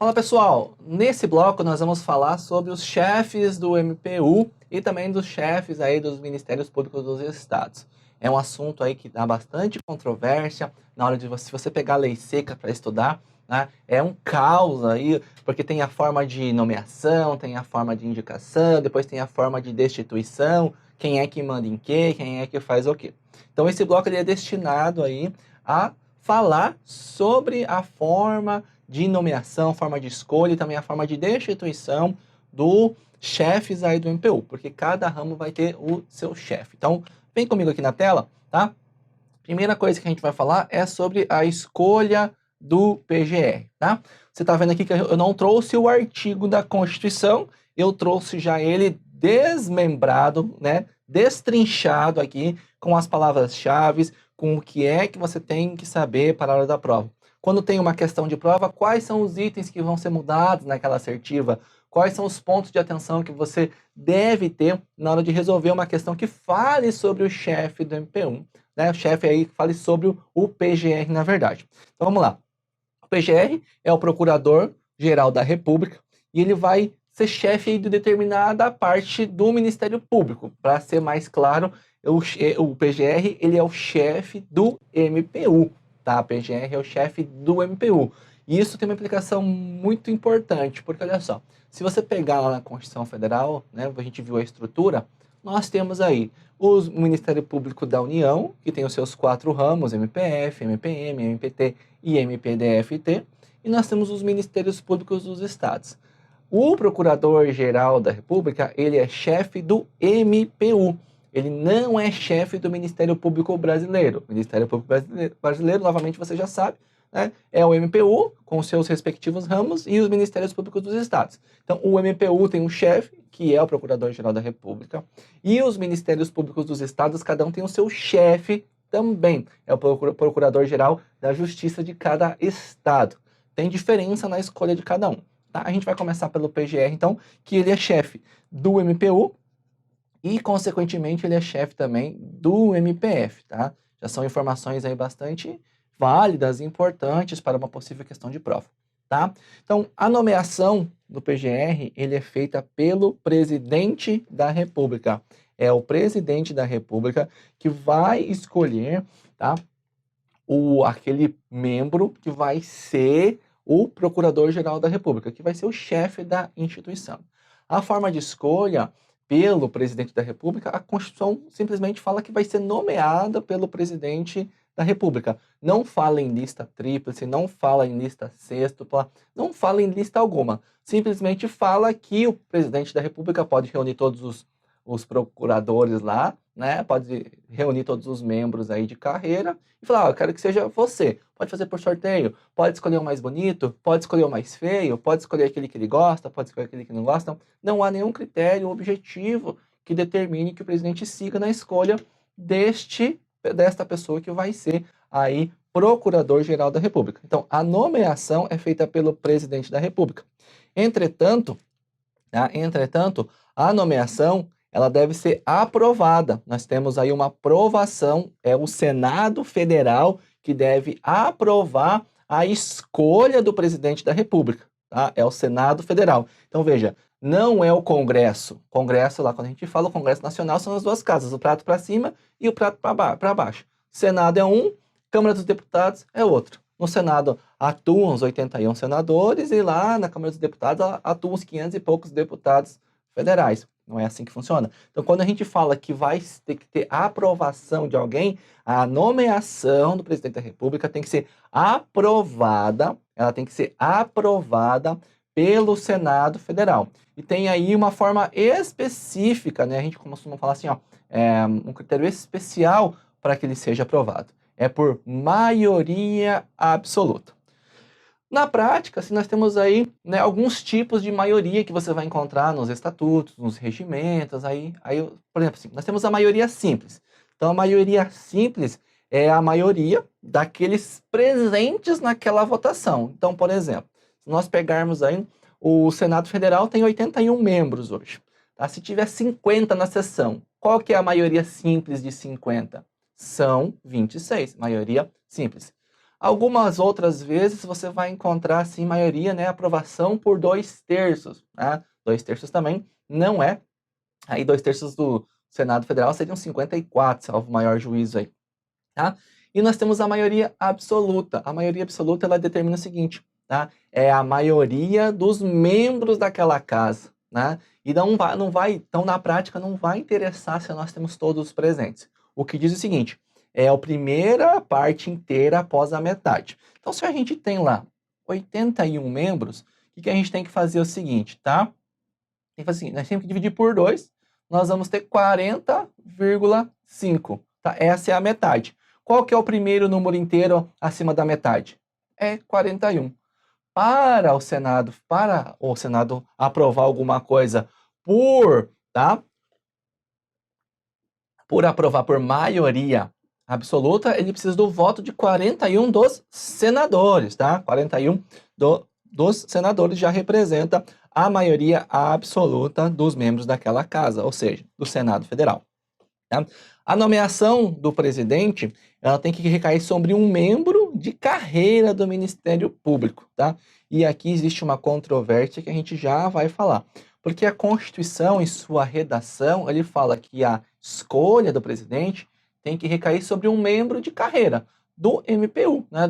Fala pessoal, nesse bloco nós vamos falar sobre os chefes do MPU e também dos chefes aí dos Ministérios Públicos dos Estados. É um assunto aí que dá bastante controvérsia na hora de se você pegar a lei seca para estudar, né? É um caos aí, porque tem a forma de nomeação, tem a forma de indicação, depois tem a forma de destituição, quem é que manda em quê, quem é que faz o quê. Então esse bloco ele é destinado aí a falar sobre a forma de nomeação, forma de escolha e também a forma de destituição dos chefes aí do MPU, porque cada ramo vai ter o seu chefe. Então, vem comigo aqui na tela, tá? Primeira coisa que a gente vai falar é sobre a escolha do PGR, tá? Você tá vendo aqui que eu não trouxe o artigo da Constituição, eu trouxe já ele desmembrado, né? Destrinchado aqui com as palavras-chave, com o que é que você tem que saber para a hora da prova. Quando tem uma questão de prova, quais são os itens que vão ser mudados naquela assertiva? Quais são os pontos de atenção que você deve ter na hora de resolver uma questão que fale sobre o chefe do MP1, né? O chefe aí que fale sobre o PGR, na verdade. Então vamos lá. O PGR é o Procurador-Geral da República e ele vai ser chefe de determinada parte do Ministério Público. Para ser mais claro, o PGR ele é o chefe do MPU. Tá? A PGR é o chefe do MPU. E isso tem uma implicação muito importante, porque olha só, se você pegar lá na Constituição Federal, né, a gente viu a estrutura, nós temos aí o Ministério Público da União, que tem os seus 4 ramos, MPF, MPM, MPT e MPDFT, e nós temos os Ministérios Públicos dos Estados. O Procurador-Geral da República, ele é chefe do MPU. Ele não é chefe do Ministério Público Brasileiro. O Ministério Público Brasileiro, novamente, você já sabe, né, é o MPU, com seus respectivos ramos, e os Ministérios Públicos dos Estados. Então, o MPU tem um chefe, que é o Procurador-Geral da República, e os Ministérios Públicos dos Estados, cada um tem o seu chefe também. É o Procurador-Geral da Justiça de cada estado. Tem diferença na escolha de cada um. Tá? A gente vai começar pelo PGR, então, que ele é chefe do MPU, e, consequentemente, ele é chefe também do MPF, tá? Já são informações aí bastante válidas e importantes para uma possível questão de prova, tá? Então, a nomeação do PGR, ele é feita pelo Presidente da República. É o Presidente da República que vai escolher, tá, aquele membro que vai ser o Procurador-Geral da República, que vai ser o chefe da instituição. A forma de escolha pelo Presidente da República, a Constituição simplesmente fala que vai ser nomeada pelo Presidente da República. Não fala em lista tríplice, não fala em lista sextupla, não fala em lista alguma. Simplesmente fala que o Presidente da República pode reunir todos os procuradores lá, né? Pode reunir todos os membros aí de carreira e falar, eu quero que seja você. Pode fazer por sorteio, pode escolher o mais bonito, pode escolher o mais feio, pode escolher aquele que ele gosta, pode escolher aquele que não gosta. Não há nenhum critério objetivo que determine que o presidente siga na escolha desta pessoa que vai ser aí Procurador-Geral da República. Então, a nomeação é feita pelo Presidente da República. Entretanto, a nomeação ela deve ser aprovada. Nós temos aí uma aprovação, é o Senado Federal que deve aprovar a escolha do Presidente da República, tá? É o Senado Federal. Então, veja, não é o Congresso. Congresso, lá quando a gente fala o Congresso Nacional, são as duas casas, o prato para cima e o prato para baixo. Senado é um, Câmara dos Deputados é outro. No Senado atuam os 81 senadores e lá na Câmara dos Deputados atuam os 500 e poucos deputados federais. Não é assim que funciona. Então, quando a gente fala que vai ter que ter a aprovação de alguém, a nomeação do Presidente da República tem que ser aprovada, ela tem que ser aprovada pelo Senado Federal. E tem aí uma forma específica, né? A gente costuma falar assim, ó, um critério especial para que ele seja aprovado. É por maioria absoluta. Na prática, assim, nós temos aí, né, alguns tipos de maioria que você vai encontrar nos estatutos, nos regimentos, por exemplo, assim, nós temos a maioria simples. Então, a maioria simples é a maioria daqueles presentes naquela votação. Então, por exemplo, se nós pegarmos aí, o Senado Federal tem 81 membros hoje. Tá? Se tiver 50 na sessão, qual que é a maioria simples de 50? São 26, maioria simples. Algumas outras vezes você vai encontrar, assim, maioria, né, aprovação por 2/3, né? 2/3 também não é. Aí 2/3 do Senado Federal seriam 54, salvo o maior juízo aí, tá? E nós temos a maioria absoluta. A maioria absoluta, ela determina o seguinte, tá? É a maioria dos membros daquela casa, né? E não vai, então na prática não vai interessar se nós temos todos presentes. O que diz o seguinte, é a primeira parte inteira após a metade. Então se a gente tem lá 81 membros, o que a gente tem que fazer é o seguinte, tá? Tem que fazer o seguinte, nós temos que dividir por 2, nós vamos ter 40,5, tá? Essa é a metade. Qual que é o primeiro número inteiro acima da metade? É 41. Para o Senado aprovar alguma coisa tá? Por aprovar por maioria absoluta, ele precisa do voto de 41 dos senadores, tá? 41 dos senadores já representa a maioria absoluta dos membros daquela casa, ou seja, do Senado Federal. Tá? A nomeação do presidente, ela tem que recair sobre um membro de carreira do Ministério Público, tá? E aqui existe uma controvérsia que a gente já vai falar, porque a Constituição, em sua redação, ele fala que a escolha do presidente tem que recair sobre um membro de carreira do MPU, né?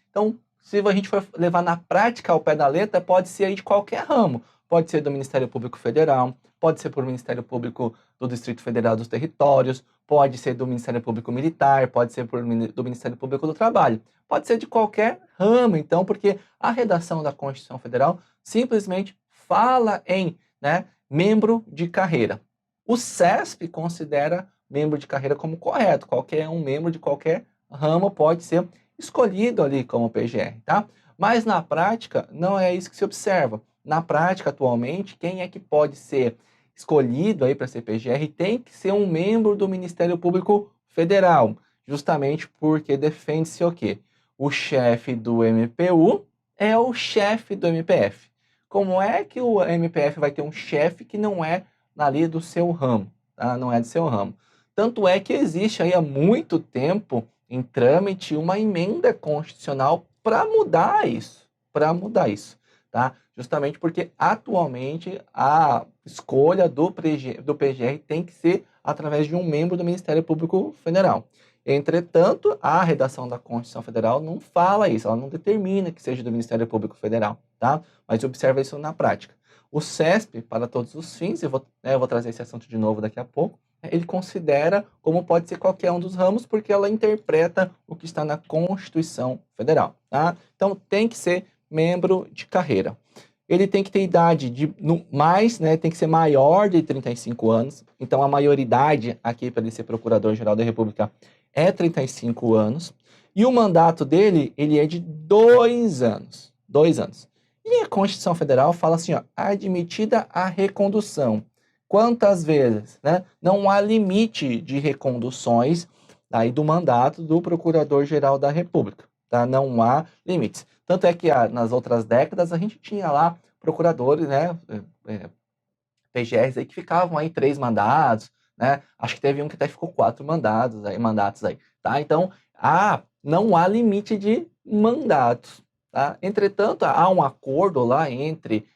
Então, se a gente for levar na prática ao pé da letra, pode ser aí de qualquer ramo, pode ser do Ministério Público Federal, pode ser por Ministério Público do Distrito Federal dos Territórios, pode ser do Ministério Público Militar, pode ser do Ministério Público do Trabalho, pode ser de qualquer ramo, então, porque a redação da Constituição Federal simplesmente fala em, né, membro de carreira. O CESP considera membro de carreira como correto, qualquer um membro de qualquer ramo pode ser escolhido ali como PGR, tá? Mas na prática, não é isso que se observa. Na prática, atualmente, quem é que pode ser escolhido aí para ser PGR tem que ser um membro do Ministério Público Federal, justamente porque defende-se o quê? O chefe do MPU é o chefe do MPF. Como é que o MPF vai ter um chefe que não é ali do seu ramo, tá? Não é do seu ramo. Tanto é que existe aí há muito tempo em trâmite uma emenda constitucional para mudar isso, tá? Justamente porque atualmente a escolha do PGR tem que ser através de um membro do Ministério Público Federal. Entretanto, a redação da Constituição Federal não fala isso, ela não determina que seja do Ministério Público Federal, tá? Mas observa isso na prática. O CESP, para todos os fins, eu vou trazer esse assunto de novo daqui a pouco, ele considera como pode ser qualquer um dos ramos, porque ela interpreta o que está na Constituição Federal, tá? Então, tem que ser membro de carreira. Ele tem que ter idade tem que ser maior de 35 anos. Então, a maioridade aqui para ele ser Procurador-Geral da República é 35 anos. E o mandato dele, ele é de 2 anos. 2 anos. E a Constituição Federal fala assim, ó, admitida a recondução. Quantas vezes, né? Não há limite de reconduções aí do mandato do Procurador-Geral da República, tá? Não há limites. Tanto é que nas outras décadas a gente tinha lá procuradores, né, PGRs aí que ficavam aí 3 mandatos, né? Acho que teve um que até ficou 4 mandatos aí, tá? Então, não há limite de mandatos, tá? Entretanto, há um acordo lá entre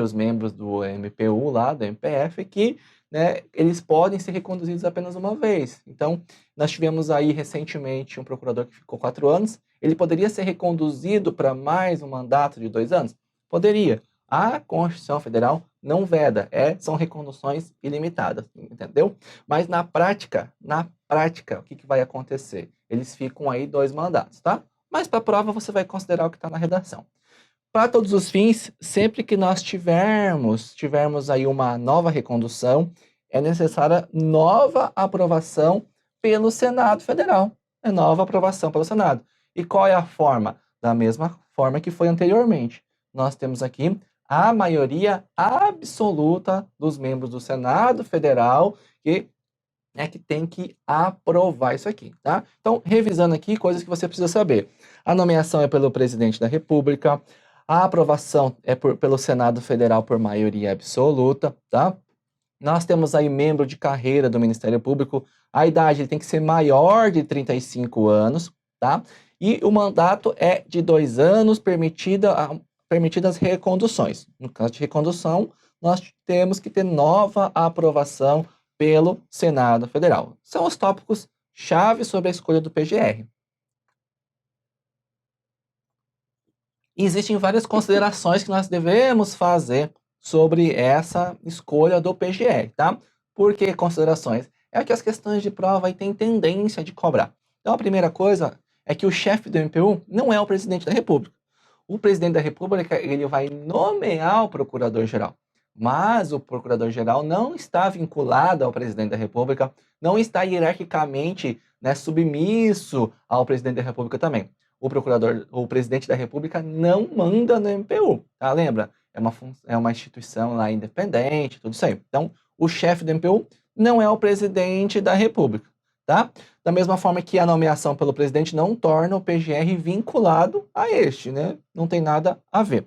os membros do MPU lá, do MPF, que, né, eles podem ser reconduzidos apenas uma vez. Então, nós tivemos aí recentemente um procurador que ficou 4 anos, ele poderia ser reconduzido para mais um mandato de 2 anos? Poderia. A Constituição Federal não veda, são reconduções ilimitadas, entendeu? Mas na prática, o que vai acontecer? Eles ficam aí 2 mandatos, tá? Mas para a prova você vai considerar o que está na redação. Para todos os fins, sempre que nós tivermos aí uma nova recondução, é necessária nova aprovação pelo Senado Federal. É nova aprovação pelo Senado. E qual é a forma? Da mesma forma que foi anteriormente. Nós temos aqui a maioria absoluta dos membros do Senado Federal que tem que aprovar isso aqui, tá? Então, revisando aqui, coisas que você precisa saber. A nomeação é pelo presidente da República, a aprovação é pelo Senado Federal por maioria absoluta, tá? Nós temos aí membro de carreira do Ministério Público, a idade tem que ser maior de 35 anos, tá? E o mandato é de 2 anos, permitidas reconduções. No caso de recondução, nós temos que ter nova aprovação pelo Senado Federal. São os tópicos chave sobre a escolha do PGR. E existem várias considerações que nós devemos fazer sobre essa escolha do PGR, tá? Por que considerações? É que as questões de prova aí têm tendência de cobrar. Então, a primeira coisa é que o chefe do MPU não é o presidente da República. O presidente da República, ele vai nomear o procurador-geral. Mas o procurador-geral não está vinculado ao presidente da República, não está hierarquicamente, né, submisso ao presidente da República também. O presidente da República não manda no MPU, tá? Lembra? É uma instituição lá independente, tudo isso aí. Então, o chefe do MPU não é o presidente da República, tá? Da mesma forma que a nomeação pelo presidente não torna o PGR vinculado a este, né? Não tem nada a ver.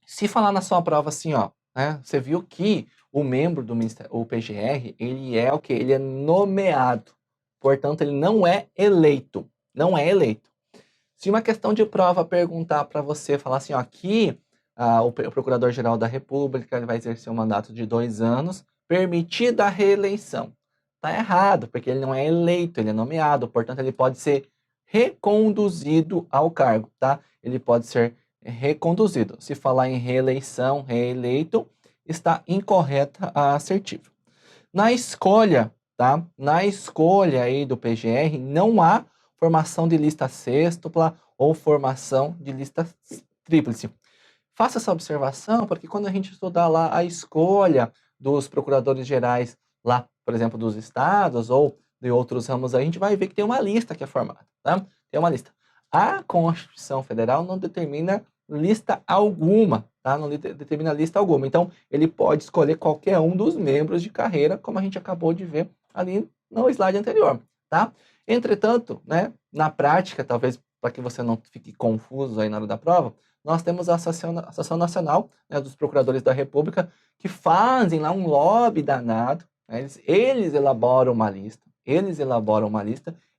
Se falar na sua prova assim, ó, né? Você viu que o membro do Ministério, o PGR, ele é o quê? Ele é nomeado. Portanto, ele não é eleito. Não é eleito. Se uma questão de prova perguntar para você, falar assim, ó, aqui o Procurador-Geral da República ele vai exercer um mandato de 2 anos, permitida a reeleição. Tá errado, porque ele não é eleito, ele é nomeado, portanto, ele pode ser reconduzido ao cargo, tá? Ele pode ser reconduzido. Se falar em reeleição, reeleito, está incorreta a assertiva. Na escolha, tá? Na escolha aí do PGR, não há formação de lista sextupla ou formação de lista tríplice. Faça essa observação, porque quando a gente estudar lá a escolha dos procuradores gerais lá, por exemplo, dos estados ou de outros ramos, a gente vai ver que tem uma lista que é formada, tá? Tem uma lista. A Constituição Federal não determina lista alguma, tá? Não determina lista alguma. Então, ele pode escolher qualquer um dos membros de carreira, como a gente acabou de ver ali no slide anterior, tá? Entretanto, né, na prática, talvez para que você não fique confuso aí na hora da prova, nós temos a Associação Nacional, né, dos Procuradores da República, que fazem lá um lobby danado, né, eles elaboram uma lista,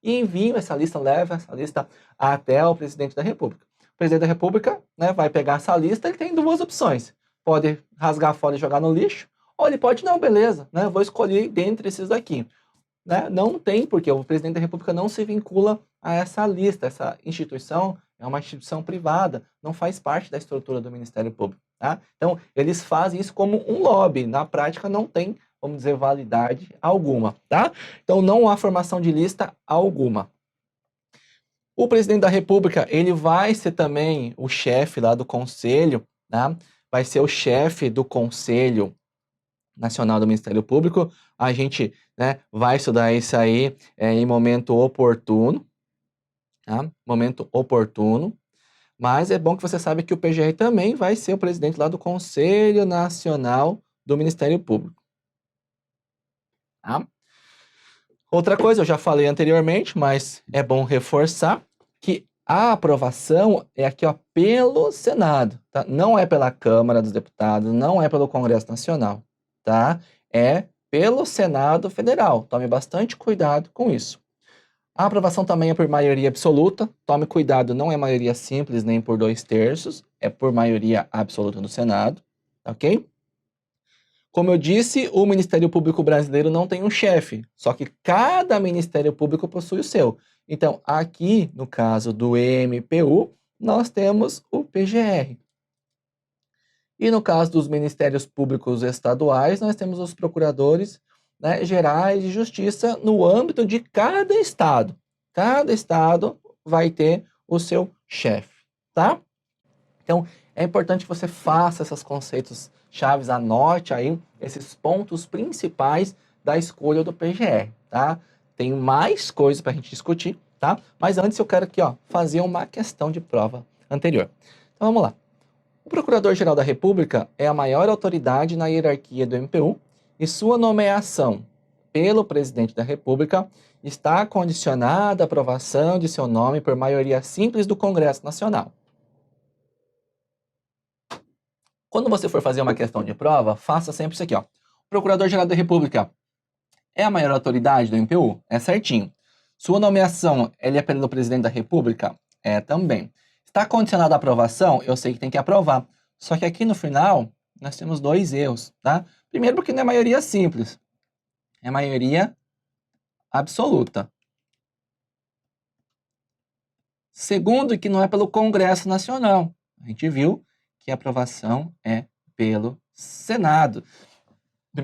e enviam essa lista, levam essa lista até o presidente da República. O presidente da República, né, vai pegar essa lista, ele tem 2 opções. Pode rasgar fora e jogar no lixo, ou ele pode, não, beleza, né, vou escolher dentre esses daqui. Né? Não tem, porque o presidente da República não se vincula a essa lista. Essa instituição é uma instituição privada, não faz parte da estrutura do Ministério Público. Tá? Então, eles fazem isso como um lobby. Na prática, não tem, vamos dizer, validade alguma. Tá? Então, não há formação de lista alguma. O presidente da República, ele vai ser também o chefe lá do Conselho, tá? Vai ser o chefe do Conselho Nacional do Ministério Público. A gente, né, vai estudar isso aí em momento oportuno, tá? Momento oportuno. Mas é bom que você saiba que o PGR também vai ser o presidente lá do Conselho Nacional do Ministério Público. Tá? Outra coisa, eu já falei anteriormente, mas é bom reforçar que a aprovação é aqui, ó, pelo Senado, tá? Não é pela Câmara dos Deputados, não é pelo Congresso Nacional, tá? É pelo Senado Federal. Tome bastante cuidado com isso. A aprovação também é por maioria absoluta. Tome cuidado, não é maioria simples nem por 2/3, é por maioria absoluta no Senado, ok? Como eu disse, o Ministério Público Brasileiro não tem um chefe, só que cada Ministério Público possui o seu. Então, aqui, no caso do MPU, nós temos o PGR. E no caso dos Ministérios Públicos Estaduais, nós temos os procuradores, né, gerais de justiça no âmbito de cada estado. Cada estado vai ter o seu chefe, tá? Então, é importante que você faça esses conceitos chaves, anote aí esses pontos principais da escolha do PGR, tá? Tem mais coisas para a gente discutir, tá? Mas antes eu quero aqui, ó, fazer uma questão de prova anterior. Então, vamos lá. O Procurador-Geral da República é a maior autoridade na hierarquia do MPU e sua nomeação pelo Presidente da República está condicionada à aprovação de seu nome por maioria simples do Congresso Nacional. Quando você for fazer uma questão de prova, faça sempre isso aqui, ó. O Procurador-Geral da República é a maior autoridade do MPU? É certinho. Sua nomeação, ele é pelo presidente da República? É também. Está condicionado à aprovação? Eu sei que tem que aprovar. Só que aqui no final, nós temos dois erros, tá? Primeiro porque não é maioria simples, é maioria absoluta. Segundo, que não é pelo Congresso Nacional. A gente viu que a aprovação é pelo Senado.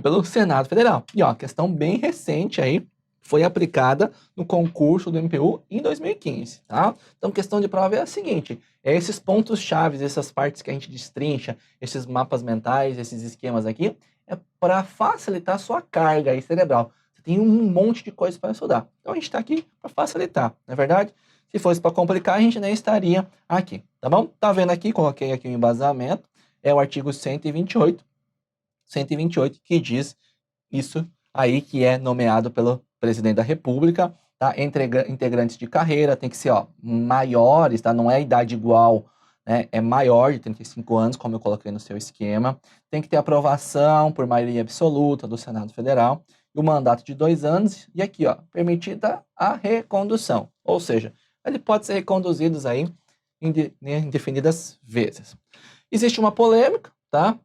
Pelo Senado Federal. E ó, questão bem recente aí, foi aplicada no concurso do MPU em 2015, tá? Então, questão de prova é a seguinte, esses pontos chaves, essas partes que a gente destrincha, esses mapas mentais, esses esquemas aqui, é para facilitar a sua carga aí cerebral. Você tem um monte de coisas para estudar. Então, a gente está aqui para facilitar, não é verdade? Se fosse para complicar, a gente nem estaria aqui, tá bom? Tá vendo aqui, coloquei aqui o embasamento, é o artigo 128, que diz isso aí, que é nomeado pelo presidente da República, tá? Integrantes de carreira tem que ser, ó, maiores, tá? Não é idade igual, né? É maior de 35 anos, como eu coloquei no seu esquema. Tem que ter aprovação por maioria absoluta do Senado Federal e o mandato de 2 anos. E aqui, ó, permitida a recondução, ou seja, ele pode ser reconduzido aí indefinidas vezes. Existe uma polêmica, tá?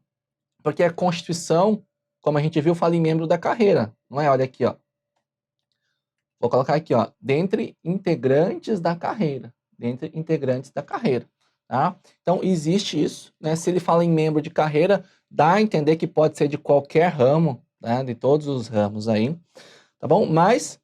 Porque a Constituição, como a gente viu, fala em membro da carreira, não é? Olha aqui, ó. Vou colocar aqui, ó, dentre integrantes da carreira, tá? Então, existe isso, né? Se ele fala em membro de carreira, dá a entender que pode ser de qualquer ramo, né? De todos os ramos aí, tá bom? Mas,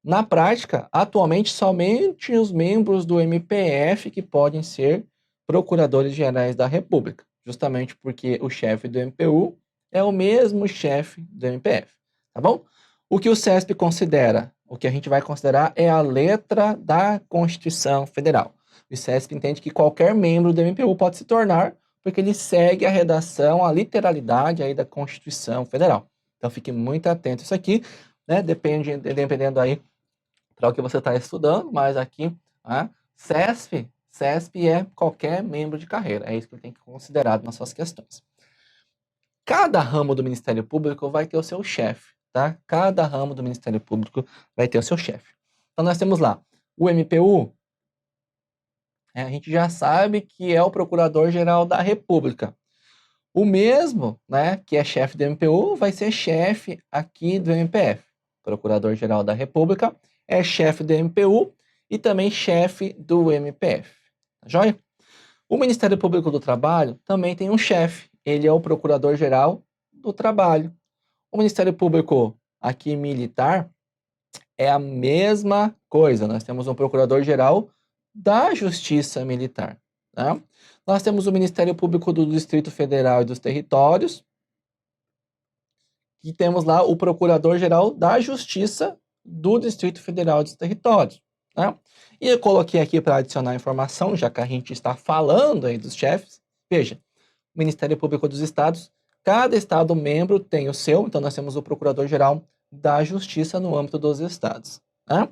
na prática, atualmente, somente os membros do MPF que podem ser procuradores gerais da República, justamente porque o chefe do MPU é o mesmo chefe do MPF, tá bom? O que o CESP considera, o que a gente vai considerar é a letra da Constituição Federal. O CESP entende que qualquer membro do MPU pode se tornar, porque ele segue a redação, a literalidade aí da Constituição Federal. Então fique muito atento a isso aqui, né? Dependendo aí para o que você está estudando, mas aqui, né? CESP é qualquer membro de carreira, é isso que ele tem que considerar nas suas questões. Cada ramo do Ministério Público vai ter o seu chefe, tá? Cada ramo do Ministério Público vai ter o seu chefe. Então, nós temos lá o MPU, a gente já sabe que é o Procurador-Geral da República. O mesmo, né, que é chefe do MPU, vai ser chefe aqui do MPF. Procurador-Geral da República é chefe do MPU e também chefe do MPF. Tá joia? O Ministério Público do Trabalho também tem um chefe. Ele é o Procurador-Geral do Trabalho. O Ministério Público aqui militar é a mesma coisa. Nós temos um Procurador-Geral da Justiça Militar. Tá? Nós temos o Ministério Público do Distrito Federal e dos Territórios. E temos lá o Procurador-Geral da Justiça do Distrito Federal e dos Territórios. Tá? E eu coloquei aqui para adicionar informação, já que a gente está falando aí dos chefes. Veja, o Ministério Público dos Estados, cada estado membro tem o seu, então nós temos o Procurador-Geral da Justiça no âmbito dos estados. Tá?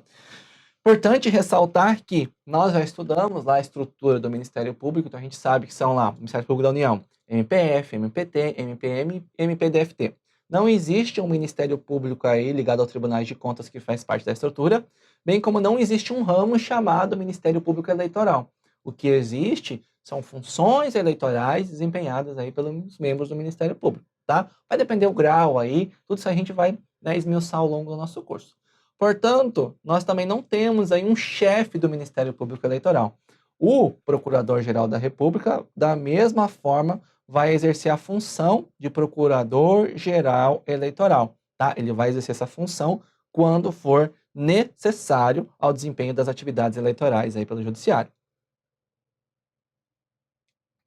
Importante ressaltar que nós já estudamos lá a estrutura do Ministério Público, então a gente sabe que são lá o Ministério Público da União, MPF, MPT, MPM, MPDFT. Não existe um Ministério Público aí ligado ao Tribunal de Contas que faz parte da estrutura, bem como não existe um ramo chamado Ministério Público Eleitoral. O que existe são funções eleitorais desempenhadas aí pelos membros do Ministério Público, tá? Vai depender do grau aí, tudo isso a gente vai, né, esmiuçar ao longo do nosso curso. Portanto, nós também não temos aí um chefe do Ministério Público Eleitoral. O Procurador-Geral da República, da mesma forma, vai exercer a função de Procurador-Geral Eleitoral, tá? Ele vai exercer essa função quando for necessário ao desempenho das atividades eleitorais aí pelo Judiciário.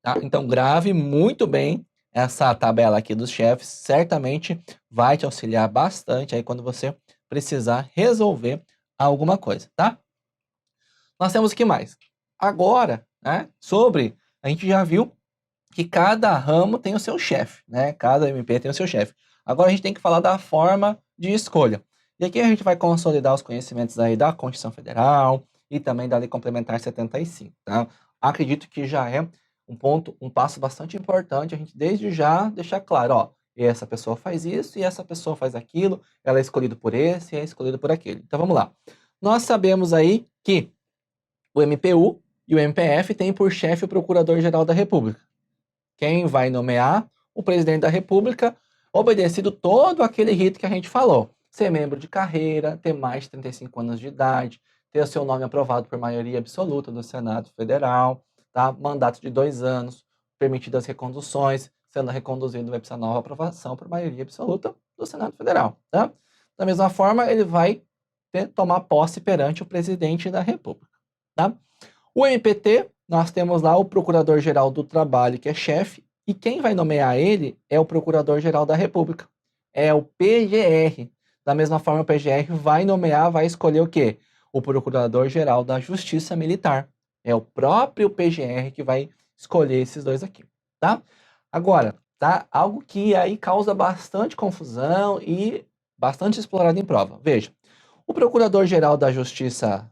Tá? Então, grave muito bem essa tabela aqui dos chefes, certamente vai te auxiliar bastante aí quando você precisar resolver alguma coisa, tá? Nós temos o que mais? Agora, né, a gente já viu que cada ramo tem o seu chefe, né? Cada MP tem o seu chefe. Agora a gente tem que falar da forma de escolha. E aqui a gente vai consolidar os conhecimentos aí da Constituição Federal e também da Lei Complementar 75, tá? Acredito que já é um passo bastante importante a gente desde já deixar claro, ó, essa pessoa faz isso e essa pessoa faz aquilo, ela é escolhida por esse e é escolhida por aquele. Então vamos lá. Nós sabemos aí que o MPU e o MPF têm por chefe o Procurador-Geral da República. Quem vai nomear? O Presidente da República, obedecido todo aquele rito que a gente falou. Ser membro de carreira, ter mais de 35 anos de idade, ter o seu nome aprovado por maioria absoluta do Senado Federal, tá? Mandato de 2 anos, permitidas reconduções, sendo reconduzido vai precisar nova aprovação por maioria absoluta do Senado Federal, tá? Da mesma forma, ele vai tomar posse perante o Presidente da República, tá? O MPT, nós temos lá o Procurador-Geral do Trabalho, que é chefe, e quem vai nomear ele é o Procurador-Geral da República, é o PGR. Da mesma forma, o PGR vai nomear, vai escolher o quê? O Procurador-Geral da Justiça Militar. É o próprio PGR que vai escolher esses dois aqui, tá? Agora, tá? Algo que aí causa bastante confusão e bastante explorado em prova. Veja, o Procurador-Geral da Justiça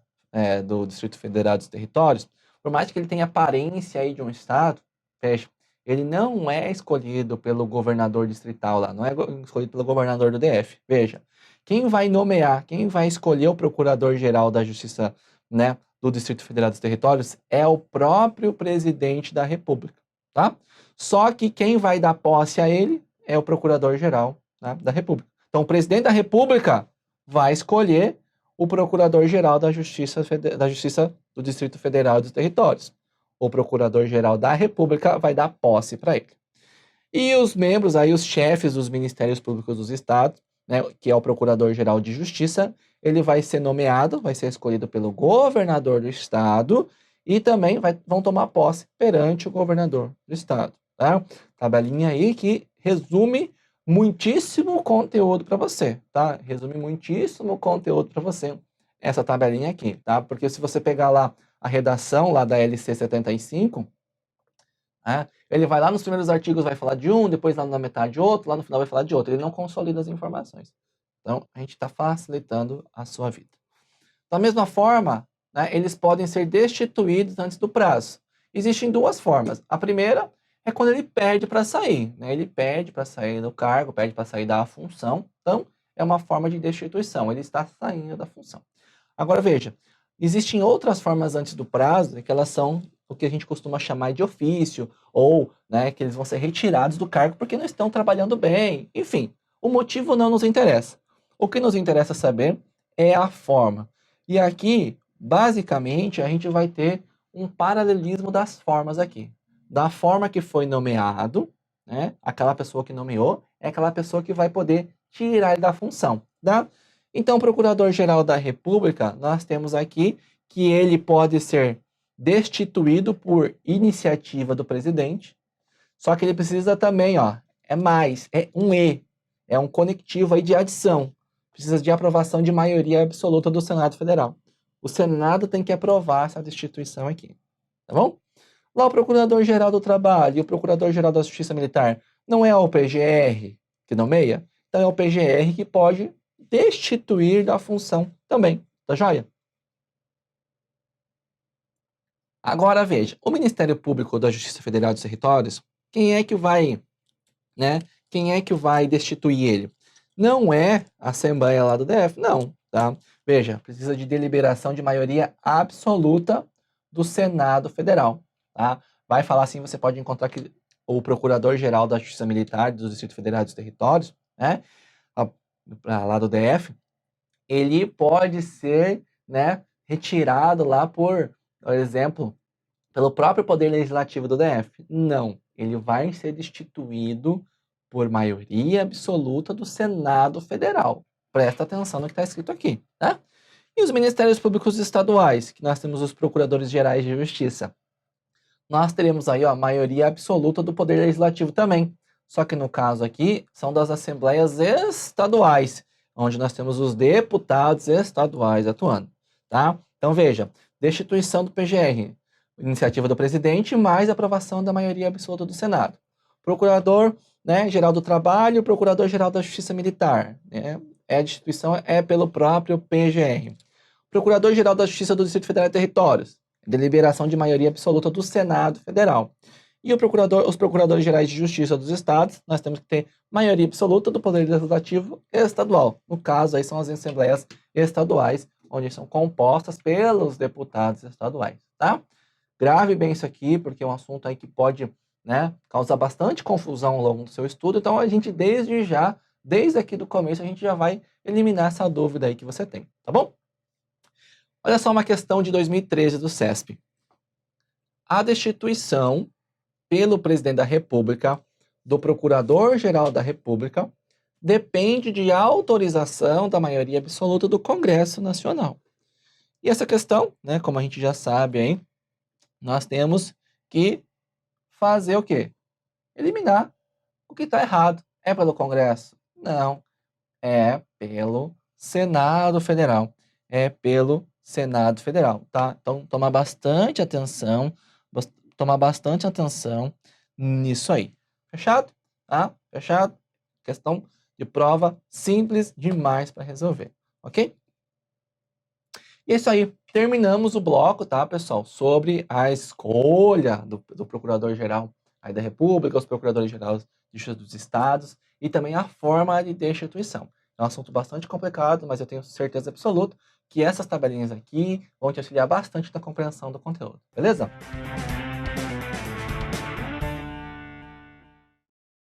do Distrito Federal dos Territórios, por mais que ele tenha aparência aí de um estado, veja, ele não é escolhido pelo governador distrital lá, não é escolhido pelo governador do DF. Veja, quem vai nomear, quem vai escolher o Procurador-Geral da Justiça, né, do Distrito Federal dos Territórios é o próprio Presidente da República, tá? Só que quem vai dar posse a ele é o Procurador-Geral, né, da República. Então, o Presidente da República vai escolher o Procurador-Geral da Justiça do Distrito Federal dos Territórios. O Procurador-Geral da República vai dar posse para ele. E os membros, aí, os chefes dos Ministérios Públicos dos Estados, né, que é o Procurador-Geral de Justiça, ele vai ser nomeado, vai ser escolhido pelo governador do estado e também vão tomar posse perante o governador do estado. Tá? Tabelinha aí que resume muitíssimo conteúdo para você, tá? Resume muitíssimo conteúdo para você essa tabelinha aqui, tá? Porque se você pegar lá a redação lá da LC 75, ele vai lá nos primeiros artigos, vai falar de um, depois lá na metade de outro, lá no final vai falar de outro. Ele não consolida as informações. Então, a gente está facilitando a sua vida. Da mesma forma, né, eles podem ser destituídos antes do prazo. Existem duas formas. A primeira é quando ele pede para sair, né? Ele pede para sair do cargo, pede para sair da função. Então, é uma forma de destituição. Ele está saindo da função. Agora, veja, existem outras formas antes do prazo, que elas são o que a gente costuma chamar de ofício, ou, né, que eles vão ser retirados do cargo porque não estão trabalhando bem. Enfim, o motivo não nos interessa. O que nos interessa saber é a forma. E aqui, basicamente, a gente vai ter um paralelismo das formas aqui. Da forma que foi nomeado, né, aquela pessoa que nomeou, é aquela pessoa que vai poder tirar ele da função, tá? Então, o Procurador-Geral da República, nós temos aqui que ele pode ser destituído por iniciativa do presidente, só que ele precisa também, ó, é um E, é um conectivo aí de adição, precisa de aprovação de maioria absoluta do Senado Federal. O Senado tem que aprovar essa destituição aqui, tá bom? Lá o Procurador-Geral do Trabalho e o Procurador-Geral da Justiça Militar não é o PGR que nomeia? Então é o PGR que pode destituir da função também, tá joia? Agora veja, o Ministério Público da Justiça Federal dos Territórios, quem é que vai, né? Quem é que vai destituir ele? Não é a Assembleia lá do DF, não, tá? Veja, precisa de deliberação de maioria absoluta do Senado Federal, tá? Vai falar assim, você pode encontrar que o Procurador-Geral da Justiça Militar do Distrito Federal dos Territórios, né? Lá do DF, ele pode ser, né, retirado lá por exemplo, pelo próprio Poder Legislativo do DF. Não, ele vai ser destituído por maioria absoluta do Senado Federal. Presta atenção no que está escrito aqui, tá? E os Ministérios Públicos Estaduais, que nós temos os Procuradores Gerais de Justiça. Nós teremos aí, ó, a maioria absoluta do Poder Legislativo também. Só que no caso aqui, são das Assembleias Estaduais, onde nós temos os deputados estaduais atuando, tá? Então veja, destituição do PGR, iniciativa do presidente, mais aprovação da maioria absoluta do Senado. Procurador, né, geral do Trabalho, Procurador-Geral da Justiça Militar, né? A destituição é pelo próprio PGR. Procurador-Geral da Justiça do Distrito Federal e Territórios, deliberação de maioria absoluta do Senado Federal. E os Procuradores Gerais de Justiça dos Estados, nós temos que ter maioria absoluta do Poder Legislativo estadual. No caso, aí são as Assembleias Estaduais, onde são compostas pelos deputados estaduais, tá? Grave bem isso aqui, porque é um assunto aí que pode, né, causar bastante confusão ao longo do seu estudo, então a gente desde aqui do começo, a gente já vai eliminar essa dúvida aí que você tem, tá bom? Olha só uma questão de 2013 do CESP. A destituição pelo presidente da República do Procurador-Geral da República depende de autorização da maioria absoluta do Congresso Nacional. E essa questão, né, como a gente já sabe aí, nós temos que fazer o quê? Eliminar o que está errado. É pelo Congresso? Não. É pelo Senado Federal. É pelo Senado Federal, tá? Então, tomar bastante atenção nisso aí. Fechado? Tá? Fechado? Questão de prova simples demais para resolver, ok? E é isso aí. Terminamos o bloco, tá, pessoal? Sobre a escolha do Procurador-Geral aí da República, os Procuradores-Gerais dos Estados e também a forma de destituição. É um assunto bastante complicado, mas eu tenho certeza absoluta que essas tabelinhas aqui vão te auxiliar bastante na compreensão do conteúdo, beleza?